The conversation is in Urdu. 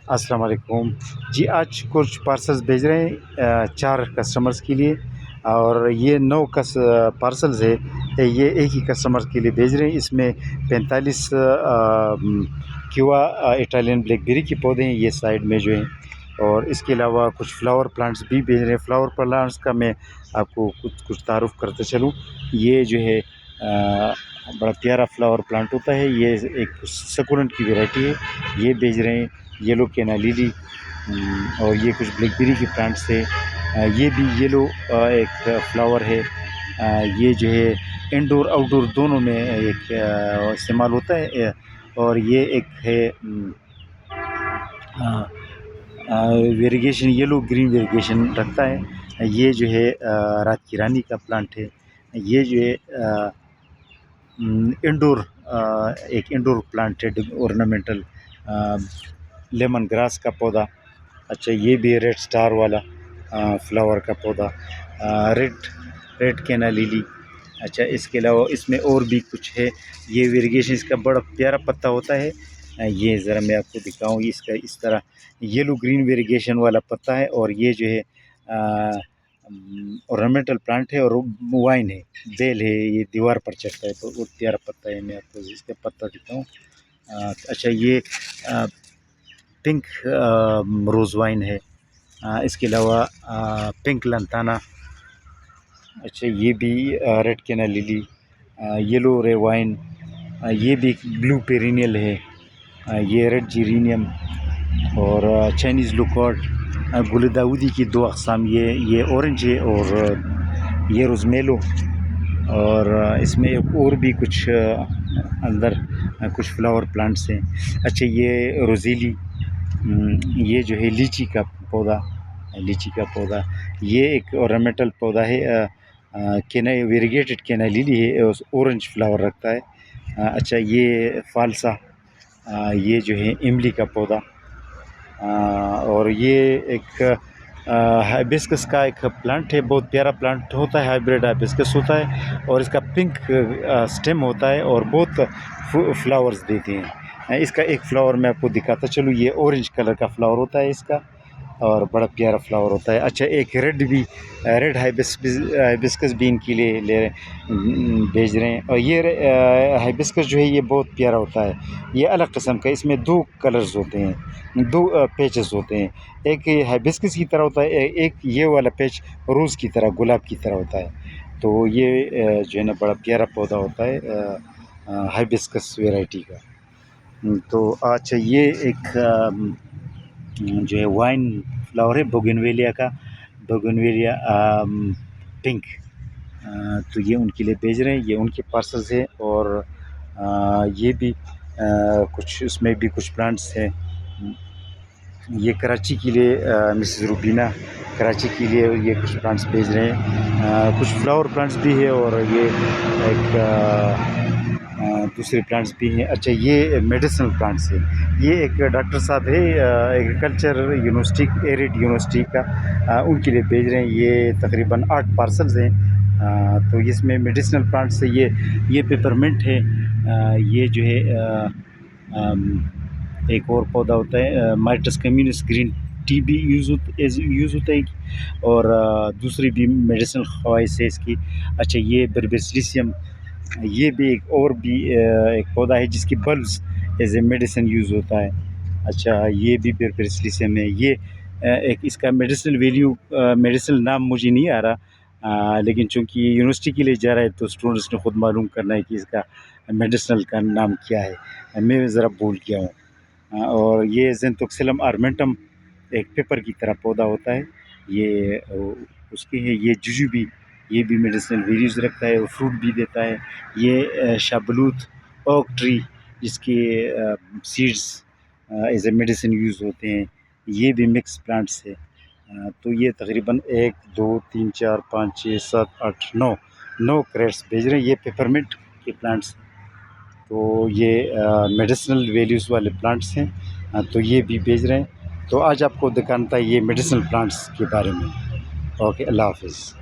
السلام علیکم جی، آج کچھ پارسلز بھیج رہے ہیں 4 کسٹمرز کے لیے، اور یہ 9 پارسلز ہے، یہ ایک ہی کسٹمر کے لیے بھیج رہے ہیں۔ اس میں 45 کیوا اٹالین بلیک بیری کے پودے ہیں، یہ سائڈ میں جو ہیں، اور اس کے علاوہ کچھ فلاور پلانٹس بھی بھیج رہے ہیں۔ فلاور پلانٹس کا میں آپ کو کچھ تعارف کرتے چلوں۔ یہ جو ہے بڑا پیارا فلاور پلانٹ ہوتا ہے، یہ ایک سکولنٹ کی ویرائٹی ہے، یہ بھیج رہے ہیں۔ یلو کینا لیلی، اور یہ کچھ بلیک بیری کے پلانٹس ہے۔ یہ بھی یلو ایک فلاور ہے، یہ جو ہے انڈور آؤٹ ڈور دونوں میں ایک استعمال ہوتا ہے، اور یہ ایک ہے ویریگیشن، یلو گرین ویریگیشن رکھتا ہے۔ یہ جو ہے رات کی رانی کا پلانٹ ہے۔ یہ جو ہے انڈور ایک انڈور پلانٹ ہے، اورنامنٹل لیمن گراس کا پودا۔ اچھا، یہ بھی ریڈ سٹار والا فلاور کا پودا، ریڈ کینا لیلی۔ اچھا، اس کے علاوہ اس میں اور بھی کچھ ہے۔ یہ ویریگیشن اس کا بڑا پیارا پتا ہوتا ہے، یہ ذرا میں آپ کو دکھاؤں۔ اس کا اس طرح یلو گرین ویریگیشن والا پتا ہے، اور یہ جو ہے اورنامنٹل پلانٹ ہے، اور وائن ہے، بیل ہے، یہ دیوار پر چڑھتا ہے، تو بہت پیارا پتا ہے۔ میں آپ کو اس کا پتا دکھاؤں۔ اچھا، یہ پنک روز وائن ہے، اس کے علاوہ پنک لنتانا۔ اچھا، یہ بھی ریڈ کینا لیلی، یلو رے وائن، یہ بھی بلو پیرینیل ہے، یہ ریڈ جیرینیم، اور چائنیز لوکارڈ، گل داودی کی 2 اقسام، یہ اورنج ہے اور یہ روزمیلو، اور اس میں اور بھی کچھ اندر کچھ فلاور پلانٹس ہیں۔ اچھا، یہ روزیلی، یہ جو ہے لیچی کا پودا، یہ ایک اورنامنٹل پودا ہے، ویریگیٹڈ کینا لیلی ہے، اورنج فلاور رکھتا ہے۔ اچھا، یہ فالسا، یہ جو ہے املی کا پودا، اور یہ ایک ہائبسکس کا ایک پلانٹ ہے، بہت پیارا پلانٹ ہوتا ہے، ہائیبریڈ ہائبسکس ہوتا ہے، اور اس کا پنک سٹیم ہوتا ہے، اور بہت فلاورز دیتے ہیں۔ اس کا ایک فلاور میں آپ کو دکھاتا چلوں، یہ اورنج کلر کا فلاور ہوتا ہے اس کا، اور بڑا پیارا فلاور ہوتا ہے۔ اچھا، ایک ریڈ ہائبسکس بھی ان کے لیے بھیج رہے ہیں، اور یہ ہائبسکس جو ہے یہ بہت پیارا ہوتا ہے، یہ الگ قسم کا، اس میں 2 کلرز ہوتے ہیں، 2 پیچز ہوتے ہیں، ایک ہائبسکس کی طرح ہوتا ہے، ایک یہ والا پیچ روز کی طرح، گلاب کی طرح ہوتا ہے۔ تو یہ جو ہے نا بڑا پیارا پودا ہوتا ہے ہائبسکس ویرائٹی کا۔ تو اچھا، یہ ایک جو ہے وائن فلاور ہے بوگنویلیا کا، بوگنویلیا پنک، تو یہ ان کے لیے بھیج رہے ہیں، یہ ان کے پارسلز ہیں، اور یہ بھی کچھ اس میں بھی کچھ پلانٹس ہیں۔ یہ کراچی کے لیے مسز روبینہ کراچی کے لیے یہ کچھ پلانٹس بھیج رہے ہیں، کچھ فلاور پلانٹس بھی ہے، اور یہ ایک دوسرے پلانٹس بھی ہیں۔ اچھا، یہ میڈیسنل پلانٹس ہے، یہ ایک ڈاکٹر صاحب ہے ایگریکلچر یونیورسٹی، ایریڈ یونیورسٹی کا، ان کے لیے بھیج رہے ہیں۔ یہ تقریباً 8 پارسلز ہیں، تو اس میں میڈیسنل پلانٹس ہے، یہ پیپرمنٹ ہے، یہ جو ہے ایک اور پودا ہوتا ہے مائٹس کمیونس گرین ٹی بھی یوز ہوتا ہے، اور دوسری بھی میڈیسنل خواص ہے اس کی۔ اچھا، یہ بربیسلیسیم، یہ بھی ایک پودا ہے جس کی bulbs as a medicine use ہوتا ہے۔ اچھا، یہ بھی بربیسلیسیم ہے، یہ ایک اس کا میڈیسنل نام مجھے نہیں آ رہا، لیکن چونکہ یہ یونیورسٹی کے لیے جا رہا ہے تو اسٹوڈنٹس نے خود معلوم کرنا ہے کہ اس کا میڈیسنل کا نام کیا ہے، میں ذرا بھول گیا ہوں۔ اور یہ زینتوکسلم آرمنٹم ایک پیپر کی طرح پودا ہوتا ہے، یہ اس کے ہے۔ یہ ججوبی، یہ بھی میڈیسنل ویلیوز رکھتا ہے، اور فروٹ بھی دیتا ہے۔ یہ شابلوت اوک ٹری، جس کے seeds as a medicine use ہوتے ہیں، یہ بھی مکس پلانٹس ہے۔ تو یہ تقریباً 1 2 3 4 5 6 7 8 9 کریٹس بھیج رہے ہیں، یہ پیپرمنٹ کے پلانٹس، تو یہ میڈیسنل ویلیوز والے پلانٹس ہیں، تو یہ بھی بھیج رہے ہیں۔ تو آج آپ کو دکھانا تھا یہ میڈیسنل پلانٹس کے بارے میں۔ اوکے، اللہ حافظ۔